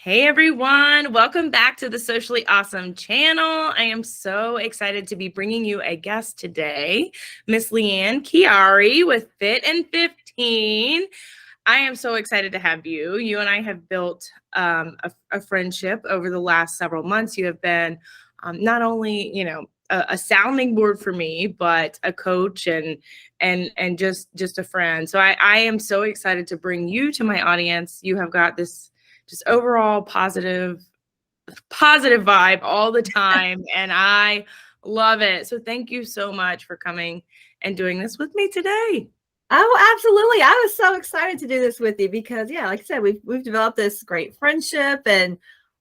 Hey everyone, welcome back to the Socially Awesome channel. I am so excited to be bringing you a guest today, Miss Chiari with Fit and 15. I am so excited to have you. You and I have built a friendship over the last several months. You have been not only, a sounding board for me, but a coach and just a friend. So I am so excited to bring you to my audience. You have got this just overall positive vibe all the time, and I love it. So thank you so much for coming and doing this with me today. Oh, absolutely. I was so excited to do this with you because, yeah, like I said, we've developed this great friendship. And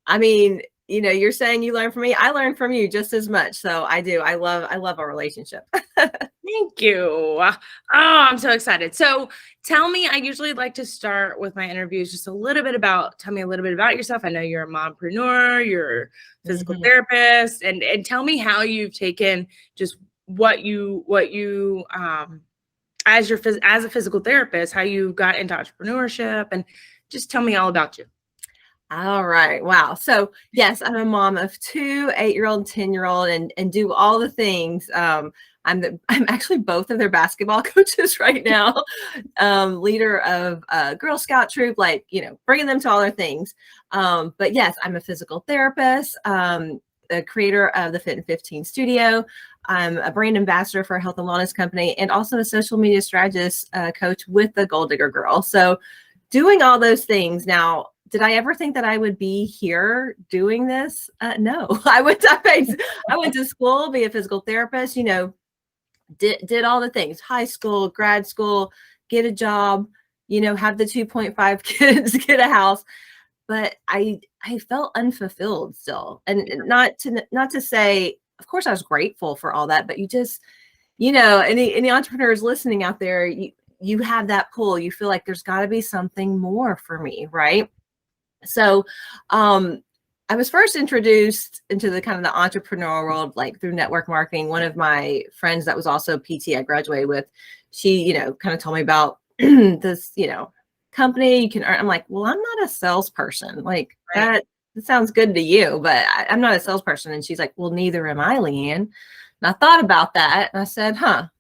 I mean, you're saying you learn from me. I learn from you just as much. So I do. I love our relationship. Thank you. Oh, I'm so excited. So tell me, I usually like to start with my interviews just tell me a little bit about yourself. I know you're a mompreneur, you're a physical therapist, and tell me how you've taken just what you as a physical therapist, how you got into entrepreneurship, and just tell me all about you. All right. Wow. So yes, I'm a mom of two, 8-year-old, 10-year-old, and do all the things. I'm actually both of their basketball coaches right now. Leader of a Girl Scout troop, bringing them to all their things. But yes, I'm a physical therapist, the creator of the Fit and 15 studio. I'm a brand ambassador for a health and wellness company, and also a social media strategist coach with the Gold Digger Girl. So doing all those things. Now, did I ever think that I would be here doing this? No. I went to school, be a physical therapist, did all the things, high school, grad school, get a job, have the 2.5 kids, get a house. But I felt unfulfilled still. And not to say, of course I was grateful for all that, but you just, any entrepreneurs listening out there, you have that pull. You feel like there's got to be something more for me, right? So I was first introduced into the kind of the entrepreneurial world, like through network marketing. One of my friends that was also PT I graduated with, she, kind of told me about this, company you can earn. I'm like, well, I'm not a salesperson. Like that sounds good to you, but I'm not a salesperson. And she's like, well, neither am I, Leanne. And I thought about that. And I said,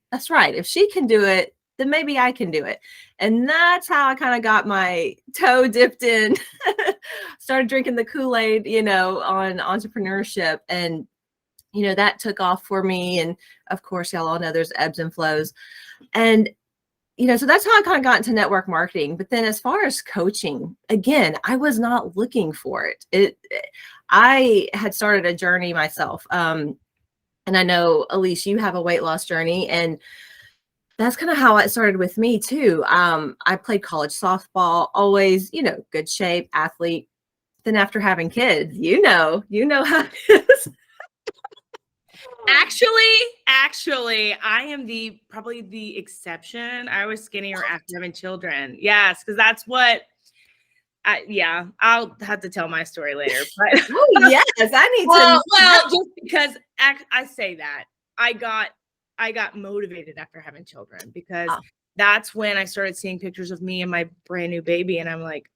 that's right. If she can do it, then maybe I can do it. And that's how I kind of got my toe dipped in, started drinking the Kool-Aid, on entrepreneurship. And, that took off for me. And of course, y'all all know there's ebbs and flows. And, so that's how I kind of got into network marketing. But then as far as coaching, again, I was not looking for it. I had started a journey myself. And I know, Elise, you have a weight loss journey, and that's kind of how it started with me too. I played college softball, always, good shape, athlete. Then after having kids, you know how it is. Actually, I am probably the exception. I was skinnier after having children. Yes, because that's what. I'll have to tell my story later. But oh yes, I need to. Well, just because I say that I got motivated after having children, because that's when I started seeing pictures of me and my brand new baby, and I'm like,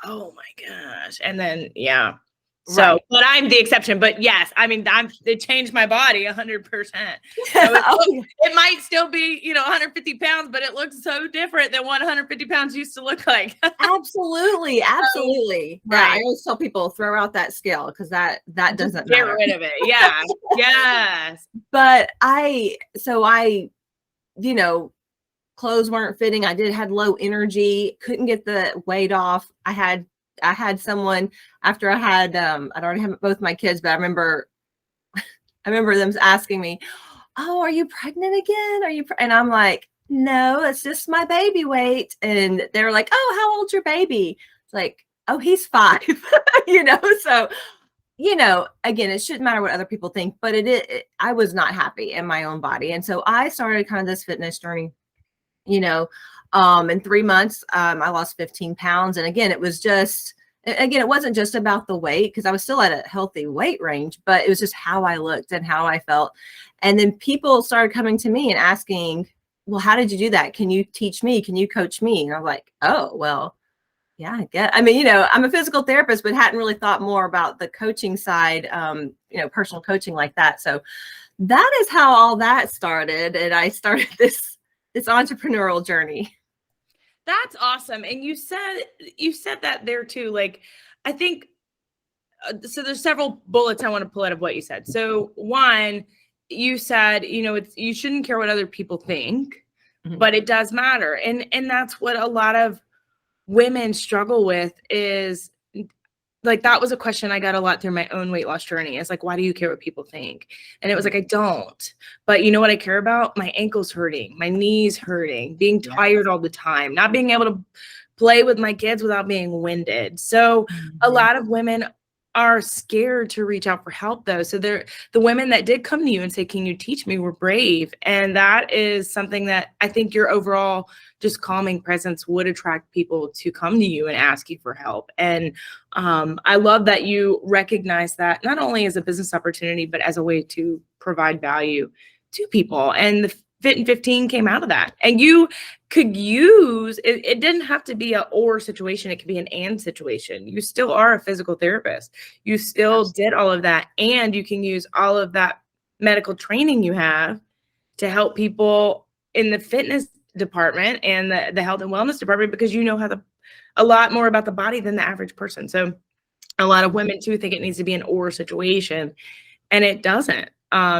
oh my gosh. And then so, right. But I'm the exception. But yes, I mean, it changed my body 100%. It might still be, 150 pounds, but it looks so different than what 150 pounds used to look like. Absolutely. Right. Yeah, I always tell people, throw out that scale, because that doesn't get matter. Rid of it. Yeah. Yes. But clothes weren't fitting. I had low energy, couldn't get the weight off. I had someone after I had, I'd already had both my kids, but I remember them asking me, oh, are you pregnant again? And I'm like, no, it's just my baby weight. And they're like, oh, how old's your baby? It's like, oh, he's 5, so, again, it shouldn't matter what other people think, but I was not happy in my own body. And so I started kind of this fitness journey, in 3 months, I lost 15 pounds. And again, it wasn't just about the weight, because I was still at a healthy weight range, but it was just how I looked and how I felt. And then people started coming to me and asking, well, how did you do that? Can you teach me? Can you coach me? And I'm like, oh, well, Yeah, I get. I mean, I'm a physical therapist, but hadn't really thought more about the coaching side, personal coaching like that. So that is how all that started, and I started this entrepreneurial journey. That's awesome. And you said that there too. Like, I think so. There's several bullets I want to pull out of what you said. So one, you said, you shouldn't care what other people think, Mhm. but it does matter, and that's what a lot of women struggle with is like, that was a question I got a lot through my own weight loss journey. It's like, why do you care what people think? And it was like, I don't. But you know what I care about? My ankles hurting, my knees hurting, being tired all the time, not being able to play with my kids without being winded. So a lot of women are scared to reach out for help though. So the women that did come to you and say, can you teach me, were brave. And that is something that I think your overall just calming presence would attract people to come to you and ask you for help. And I love that you recognize that not only as a business opportunity, but as a way to provide value to people. And the Fit in 15 came out of that. And you could use it, it didn't have to be a or situation. It could be an and situation. You still are a physical therapist. You still did all of that. And you can use all of that medical training you have to help people in the fitness department and the health and wellness department, because you know how a lot more about the body than the average person. So a lot of women too think it needs to be an or situation, and it doesn't.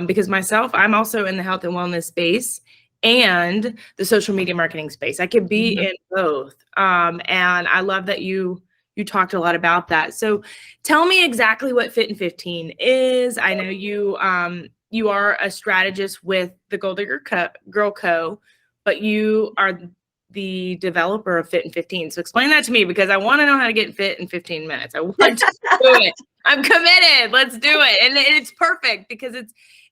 Because myself, I'm also in the health and wellness space and the social media marketing space. I could be in both. And I love that you talked a lot about that. So tell me exactly what Fit in 15 is. I know you are a strategist with the Gold Digger Girl Co., but you are the developer of Fit in 15. So explain that to me, because I want to know how to get fit in 15 minutes. I want to do it. I'm committed. Let's do it. And it's perfect because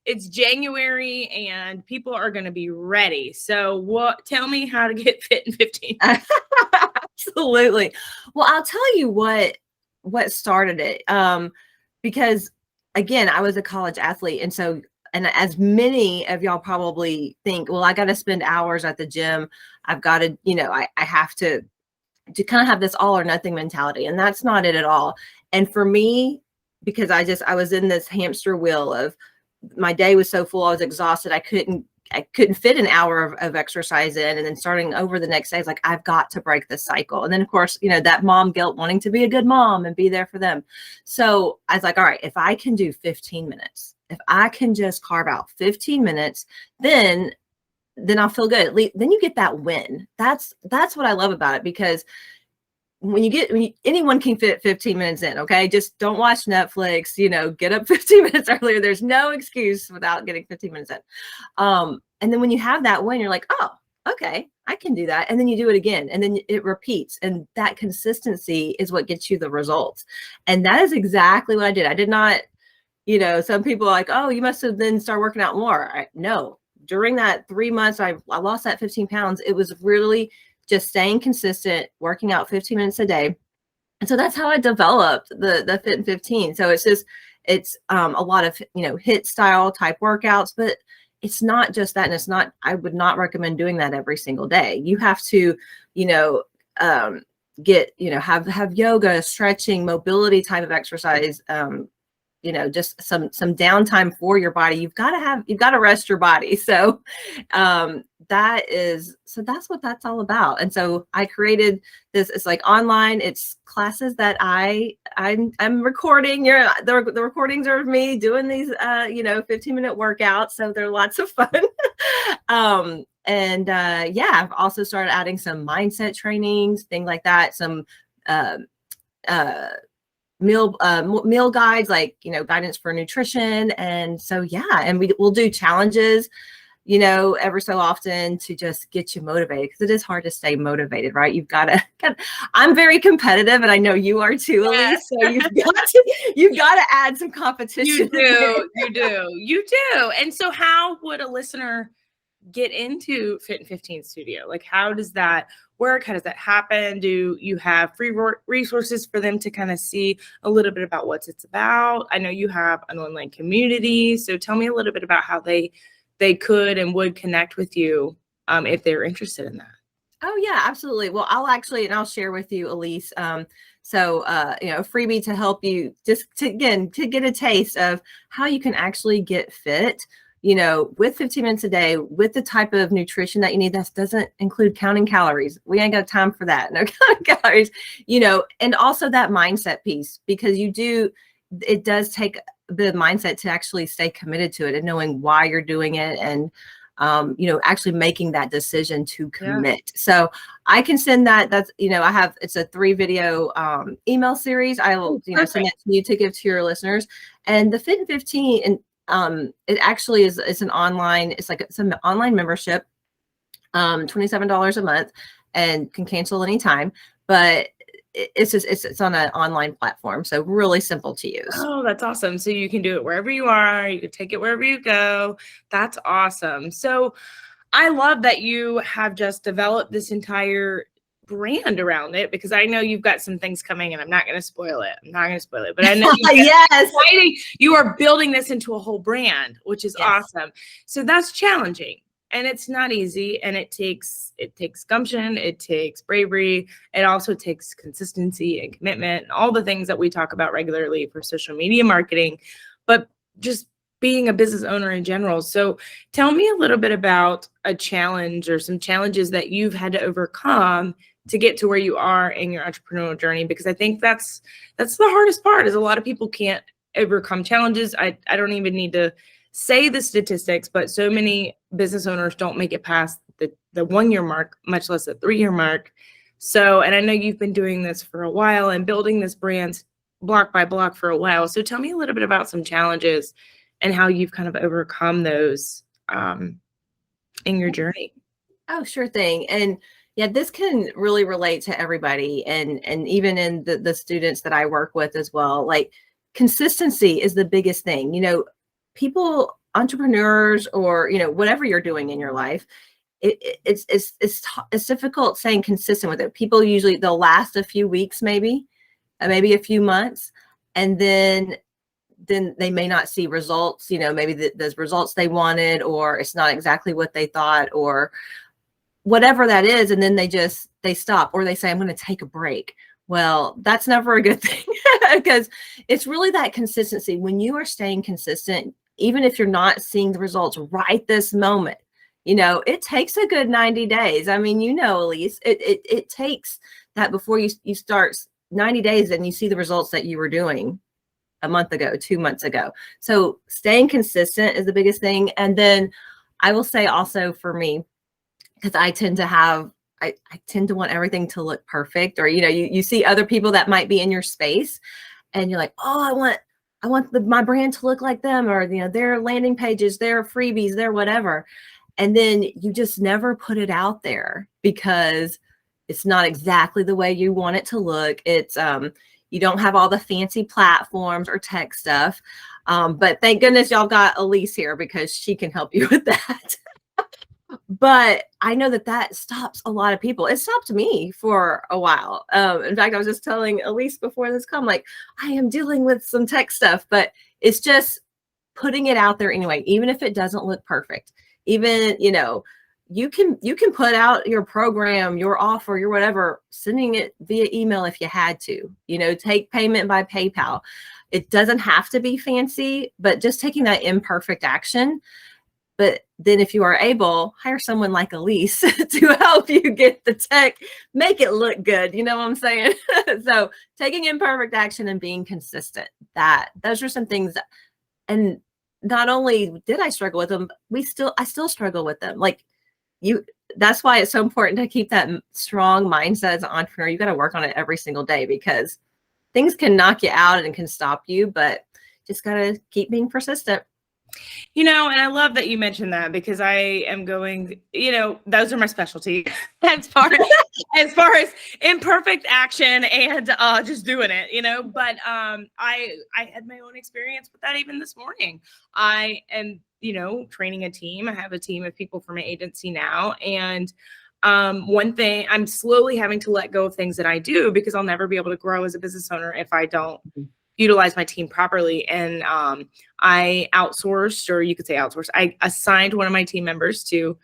it's January and people are going to be ready. So tell me how to get fit in 15. Absolutely. Well, I'll tell you what started it. Because again, I was a college athlete. And as many of y'all probably think, well, I got to spend hours at the gym. I've got to, I have to kind of have this all or nothing mentality. And that's not it at all. And for me, because I was in this hamster wheel of, my day was so full, I was exhausted. I couldn't fit an hour of exercise in, and then starting over the next day, it's like, I've got to break this cycle. And then of course, that mom guilt, wanting to be a good mom and be there for them. So I was like, all right, if I can do 15 minutes, if I can just carve out 15 minutes, then I'll feel good. Then you get that win. That's what I love about it, because anyone can fit 15 minutes in. Okay. Just don't watch Netflix, get up 15 minutes earlier. There's no excuse without getting 15 minutes in. And then when you have that win, you're like, oh, okay, I can do that. And then you do it again, and then it repeats. And that consistency is what gets you the results. And that is exactly what I did. I did not, some people are like, oh, you must have then start working out more. No, during that 3 months, I lost that 15 pounds. It was really just staying consistent, working out 15 minutes a day. And so that's how I developed the Fit in 15. So it's a lot of, HIIT style type workouts, but it's not just that. And I would not recommend doing that every single day. You have to, get, have yoga, stretching, mobility type of exercise, just some downtime for your body. You've got to rest your body. So that's what that's all about. And so I created this. It's like online. It's classes that I'm recording. The recordings are of me doing these 15-minute workouts. So they're lots of fun. I've also started adding some mindset trainings, things like that. Some meal guides, like, guidance for nutrition. And so, and we'll do challenges, every so often to just get you motivated, because it is hard to stay motivated, right? I'm very competitive, and I know you are too, Yes. Elise. So you've got to add some competition. You do. And so how would a listener get into Fit in 15 Studio? Like, how does that work? How does that happen? Do you have free resources for them to kind of see a little bit about what it's about? I know you have an online community. So tell me a little bit about how they could and would connect with you if they're interested in that. Oh yeah, absolutely. Well, I'll share with you, Elise. A freebie to help you just to get a taste of how you can actually get fit, with 15 minutes a day, with the type of nutrition that you need. That doesn't include counting calories. We ain't got time for that. No counting calories, and also that mindset piece, because it does take a bit of mindset to actually stay committed to it and knowing why you're doing it, and actually making that decision to commit. So I can send that. It's a 3 video email series. I will, send that to you to give to your listeners. And the Fit in 15, and it actually it's an online, it's an online membership, $27 a month, and can cancel anytime. But it's on an online platform, so really simple to use. Oh, that's awesome. So you can do it wherever you are. You can take it wherever you go. That's awesome. So I love that you have just developed this entire brand around it, because I know you've got some things coming, and I'm not going to spoil it. But I know yes, you are building this into a whole brand, which is awesome. So that's challenging. And it's not easy, and it takes gumption, it takes bravery, it also takes consistency and commitment, and all the things that we talk about regularly for social media marketing, but just being a business owner in general. So tell me a little bit about a challenge or some challenges that you've had to overcome to get to where you are in your entrepreneurial journey, because I think that's the hardest part. Is a lot of people can't overcome challenges. I don't even need to say the statistics, but so many business owners don't make it past the 1 year mark, much less the 3 year mark. So, and I know you've been doing this for a while and building this brand block by block for a while. So tell me a little bit about some challenges and how you've kind of overcome those in your journey. Oh, sure thing. And yeah, this can really relate to everybody, and even in the students that I work with as well. Like, consistency is the biggest thing. People, entrepreneurs, or whatever you're doing in your life, it's difficult staying consistent with it. People usually, they'll last a few weeks, maybe a few months, and then they may not see results. Maybe the results they wanted, or it's not exactly what they thought, or whatever that is, and then they stop, or they say, I'm going to take a break. Well, that's never a good thing, because it's really that consistency. When you are staying consistent, even if you're not seeing the results right this moment, it takes a good 90 days. I mean, Elise, it takes that before you start 90 days and you see the results that you were doing a month ago, 2 months ago. So staying consistent is the biggest thing. And then I will say also, for me, because I tend to want everything to look perfect, or you see other people that might be in your space, and you're like, oh, I want my brand to look like them, or their landing pages, their freebies, their whatever, and then you just never put it out there because it's not exactly the way you want it to look. It's you don't have all the fancy platforms or tech stuff, but thank goodness y'all got Elise here, because she can help you with that. But I know that stops a lot of people. It stopped me for a while. In fact, I was just telling Elise before this call, like, I am dealing with some tech stuff, but it's just putting it out there anyway, even if it doesn't look perfect. Even, you can put out your program, your offer, your whatever, sending it via email if you had to, take payment by PayPal. It doesn't have to be fancy, but just taking that imperfect action. But then if you are able, hire someone like Elise to help you get the tech, make it look good. You know what I'm saying? So taking imperfect action and being consistent, those are some things that, and not only did I struggle with them, I still struggle with them. Like, that's why it's so important to keep that strong mindset as an entrepreneur. You got to work on it every single day, because things can knock you out and can stop you, but just got to keep being persistent. And I love that you mentioned that, because I am going, those are my specialty as far as imperfect action and just doing it, but I had my own experience with that even this morning. I am, training a team. I have a team of people for my agency now. And one thing, I'm slowly having to let go of things that I do, because I'll never be able to grow as a business owner if I don't utilize my team properly. And I outsourced, or you could say outsourced, I assigned one of my team members to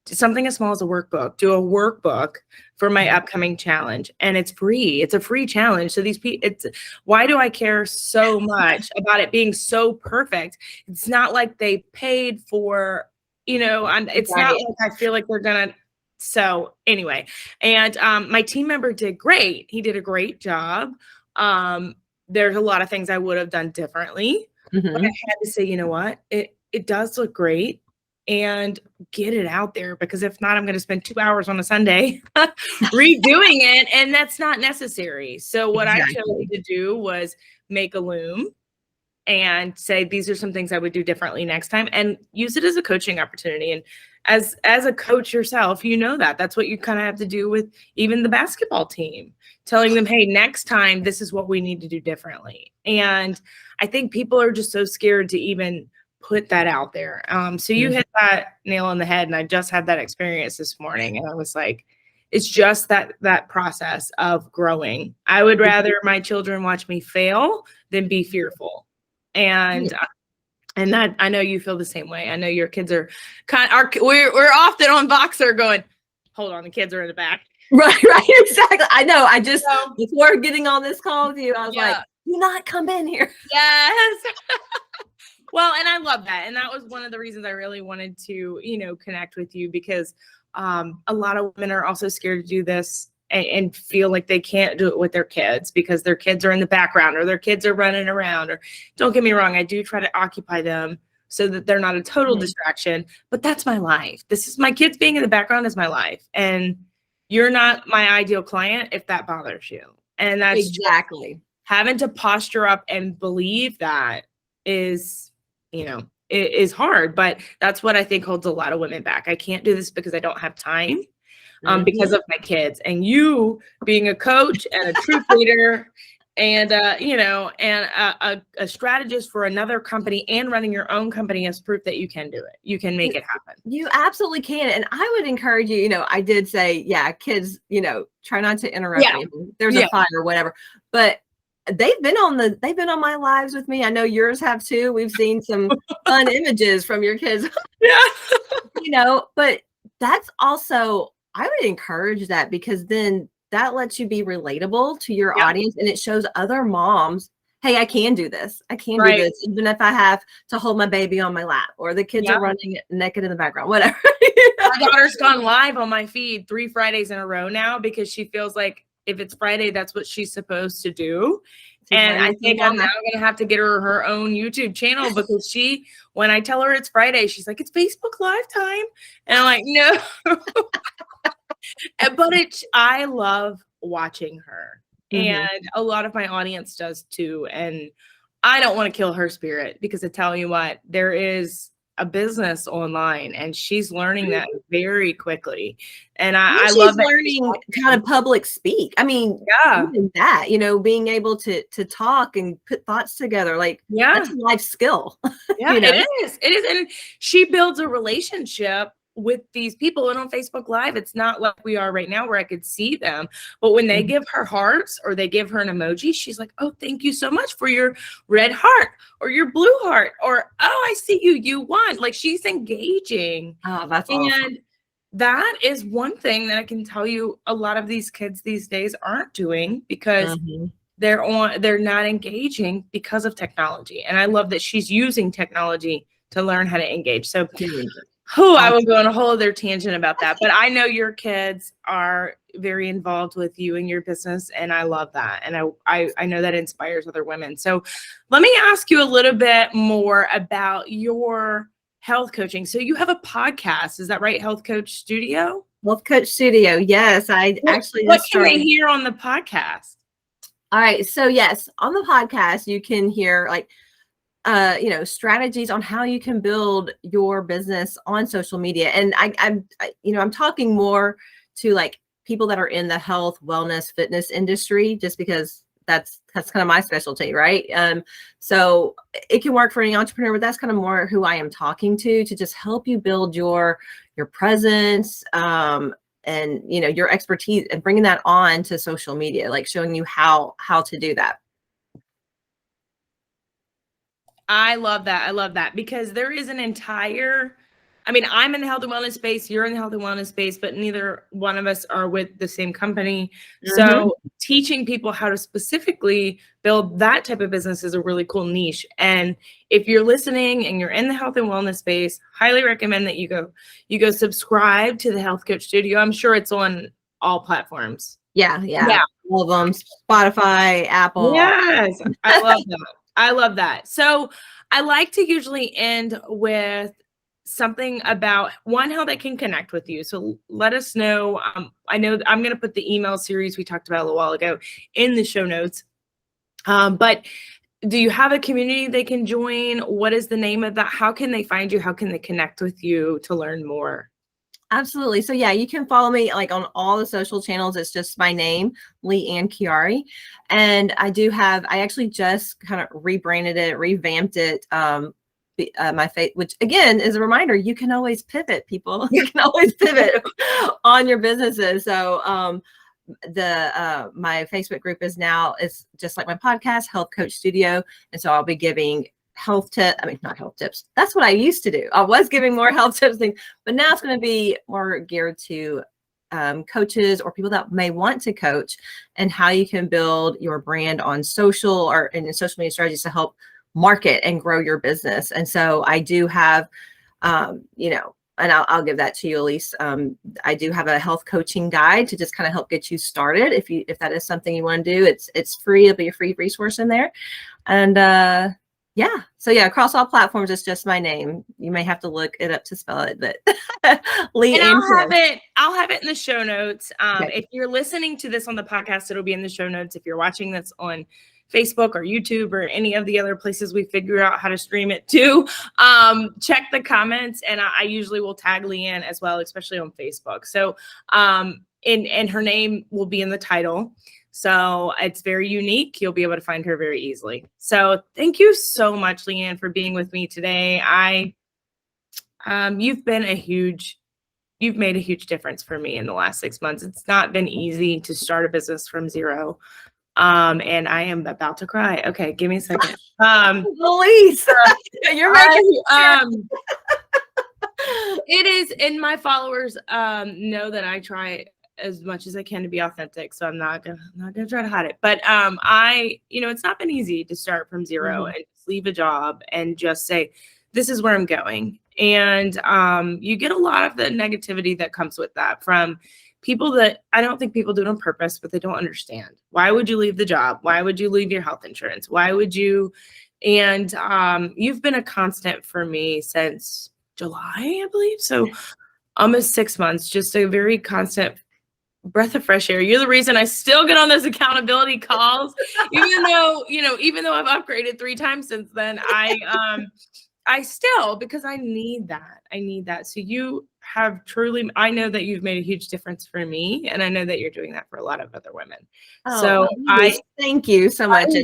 something as small as a workbook, do a workbook for my upcoming challenge, and it's free. It's a free challenge. So these people, why do I care so much about it being so perfect? It's not like they paid for, it's not Right. like I feel like they're gonna. So anyway, and my team member did great. He did a great job. There's a lot of things I would have done differently, but I had to say, you know what? It does look great, and get it out there, because if not, I'm going to spend 2 hours on a Sunday redoing it, and that's not necessary. So what I chose to do was make a loom and say, these are some things I would do differently next time, and use it as a coaching opportunity. And as a coach yourself, that's what you kind of have to do with even the basketball team, telling them, hey, next time, this is what we need to do differently. And I think people are just so scared to even put that out there. So you hit that nail on the head, and I just had that experience this morning, and I was like, it's just that process of growing. I would rather my children watch me fail than be fearful. And that, I know you feel the same way. I know your kids are we're often on Boxer going, hold on, the kids are in the back. Right, exactly. I know. I just, before getting on this call with you, I was like, do not come in here. Yes. Well, and I love that. And that was one of the reasons I really wanted to, connect with you, because a lot of women are also scared to do this and feel like they can't do it with their kids because their kids are in the background or their kids are running around. Or, don't get me wrong, I do try to occupy them so that they're not a total distraction, but that's my life. This is my kids being in the background is my life. And you're not my ideal client if that bothers you. And that's exactly having to posture up and believe that is, it is hard, but that's what I think holds a lot of women back. I can't do this because I don't have time. Because of my kids. And you being a coach and a troop leader and a strategist for another company and running your own company is proof that you can do it. You can make it happen. You absolutely can. And I would encourage you, I did say, kids, try not to interrupt me. There's a fight or whatever. But they've been on my lives with me. I know yours have too. We've seen some fun images from your kids. But that's also, I would encourage that, because then that lets you be relatable to your audience, and it shows other moms, hey, I can do this. I can do this, even if I have to hold my baby on my lap or the kids are running naked in the background, whatever. My daughter's gone live on my feed 3 Fridays in a row now because she feels like if it's Friday, that's what she's supposed to do. And I think I'm now going to have to get her own YouTube channel, because when I tell her it's Friday, she's like, it's Facebook Live time. And I'm like, no. But I love watching her. And a lot of my audience does too. And I don't want to kill her spirit, because I tell you what, there is a business online, and she's learning that very quickly. And I love learning how to public speak. I mean, even that, being able to talk and put thoughts together, like that's a life skill. It is. It is. And she builds a relationship with these people. And on Facebook Live, it's not like we are right now where I could see them. But when they give her hearts or they give her an emoji, she's like, oh, thank you so much for your red heart or your blue heart, or, oh, I see you, you won. Like, she's engaging. Oh, that's awesome. That is one thing that I can tell you a lot of these kids these days aren't doing, because they're not engaging because of technology. And I love that she's using technology to learn how to engage. So I will go on a whole other tangent about that, but I know your kids are very involved with you and your business, and I love that. And I know that inspires other women. So let me ask you a little bit more about your health coaching. So you have a podcast, is that right? Health Coach Studio? Health Coach Studio. Yes, what can they hear on the podcast? All right. So yes, on the podcast, you can hear strategies on how you can build your business on social media. And I'm talking more to like people that are in the health, wellness, fitness industry, just because that's kind of my specialty, right? So it can work for any entrepreneur, but that's kind of more who I am talking to just help you build your presence, and your expertise, and bringing that on to social media, like showing you how to do that. I love that. I love that, because there is an entire I mean, I'm in the health and wellness space, you're in the health and wellness space, but neither one of us are with the same company. So teaching people how to specifically build that type of business is a really cool niche. And if you're listening and you're in the health and wellness space, highly recommend that you go subscribe to the Health Coach Studio. I'm sure it's on all platforms. Yeah. All of them, Spotify, Apple. Yes, I love that. I love that. So I like to usually end with something about one, how they can connect with you. So let us know. I know I'm going to put the email series we talked about a little while ago in the show notes. But do you have a community they can join? What is the name of that? How can they find you? How can they connect with you to learn more? Absolutely. So yeah, you can follow me like on all the social channels. It's just my name, Leigh Chiari. And I actually just kind of rebranded it, revamped it. My face, which again is a reminder, you can always pivot, people. You can always pivot on your businesses. So my Facebook group is just like my podcast, Health Coach Studio. And so I'll be giving not health tips. That's what I used to do. I was giving more health tips things, but now it's going to be more geared to coaches or people that may want to coach, and how you can build your brand on social and social media strategies to help market and grow your business. And so I do have, and I'll give that to you, Elise. I do have a health coaching guide to just kind of help get you started. If that is something you want to do, it's free. It'll be a free resource in there. And so across all platforms, it's just my name. You may have to look it up to spell it, but Leigh. And I'll have it in the show notes. Okay. If you're listening to this on the podcast, it'll be in the show notes. If you're watching this on Facebook or YouTube or any of the other places we figure out how to stream it to, check the comments, and I usually will tag Leigh as well, especially on Facebook. So and her name will be in the title. So it's very unique. You'll be able to find her very easily. So thank you so much, Leigh, for being with me today. You've made a huge difference for me in the last 6 months. It's not been easy to start a business from zero. And I am about to cry. Okay, give me a second. Elise, you're making it is, and my followers know that I try as much as I can to be authentic, so I'm not gonna try to hide it. But it's not been easy to start from zero and just leave a job and just say, this is where I'm going. And you get a lot of the negativity that comes with that from people that I don't think people do it on purpose, but they don't understand. Why would you leave the job? Why would you leave your health insurance? Why would you? And you've been a constant for me since July, I believe. So almost 6 months, just a very constant breath of fresh air. You're the reason I still get on those accountability calls, even though I've upgraded 3 times since then. I still, because I need that. So you have truly, I know that you've made a huge difference for me, and I know that you're doing that for a lot of other women. So I thank you so much. I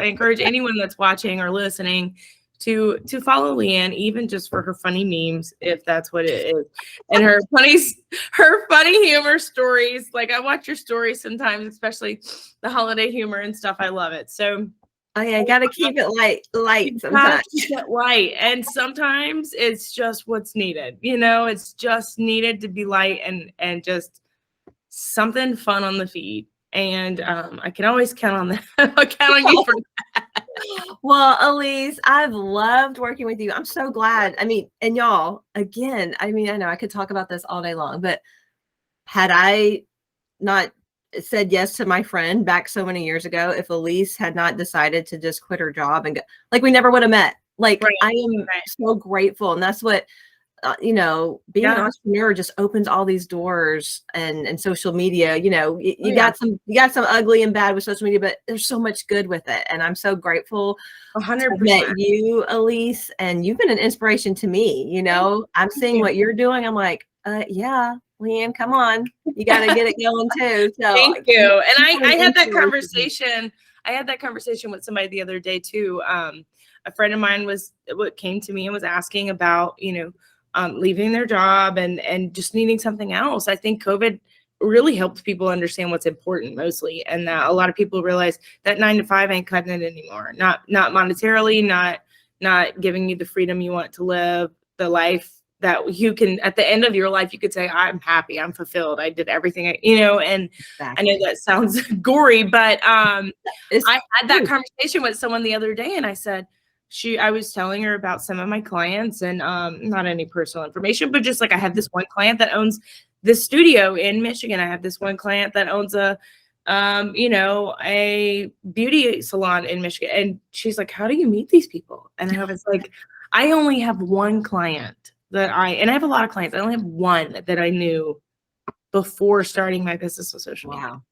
encourage anyone that's watching or listening to follow Leigh, even just for her funny memes, if that's what it is, and her funny humor stories. Like, I watch your stories sometimes, especially the holiday humor and stuff. I love it. So I gotta keep it light sometimes. Keep it light, and sometimes it's just what's needed. It's just needed to be light and just something fun on the feed. And I can always count on that. I count on you for that. Well, Elise, I've loved working with you. I'm so glad. I mean, and y'all, again, I know I could talk about this all day long, but had I not said yes to my friend back so many years ago, if Elise had not decided to just quit her job and go, like, we never would have met. Like, right. I am so grateful. And that's what, being an entrepreneur just opens all these doors, and social media, you got some ugly and bad with social media, but there's so much good with it. And I'm so grateful 100%. to met you, Elise, and you've been an inspiration to me. I'm seeing what you're doing. I'm like, Leigh, come on, you got to get it going too. So thank you. And I had that conversation. I had that conversation with somebody the other day too. A friend of mine came to me and was asking about, leaving their job and just needing something else. I think COVID really helped people understand what's important mostly. And that a lot of people realize that 9 to 5 ain't cutting it anymore. Not monetarily, not giving you the freedom you want to live. the life that you can, at the end of your life, you could say, I'm happy, I'm fulfilled, I did everything, and I know Exactly. that sounds gory, but It's I had that true. conversation with someone the other day, and I said, I was telling her about some of my clients, and not any personal information, but just like I have this one client that owns this studio in Michigan. I have this one client that owns a beauty salon in Michigan. And she's like, how do you meet these people? And I was like, I only have one client and I have a lot of clients. I only have one that I knew before starting my business with social media. Wow.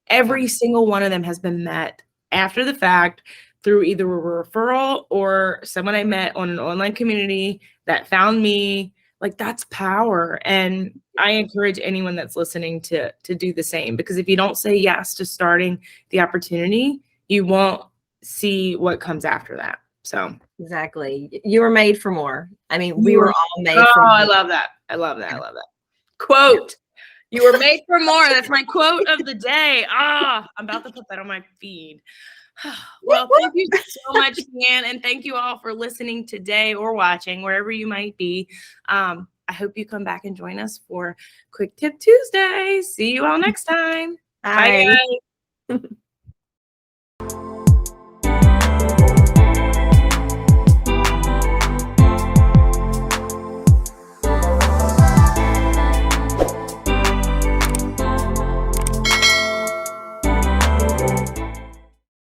Every single one of them has been met after the fact through either a referral or someone I met on an online community that found me. Like, that's power. And I encourage anyone that's listening to do the same, because if you don't say yes to starting the opportunity, you won't see what comes after that. So Exactly. You were made for more. I mean, we you were were, all made for I more. love that. I love that. I love that. Quote. You were made for more. That's my quote of the day. I'm about to put that on my feed. Well, thank you so much, Dan, and thank you all for listening today or watching, wherever you might be. I hope you come back and join us for Quick Tip Tuesday. See you all next time. Bye, Bye. guys.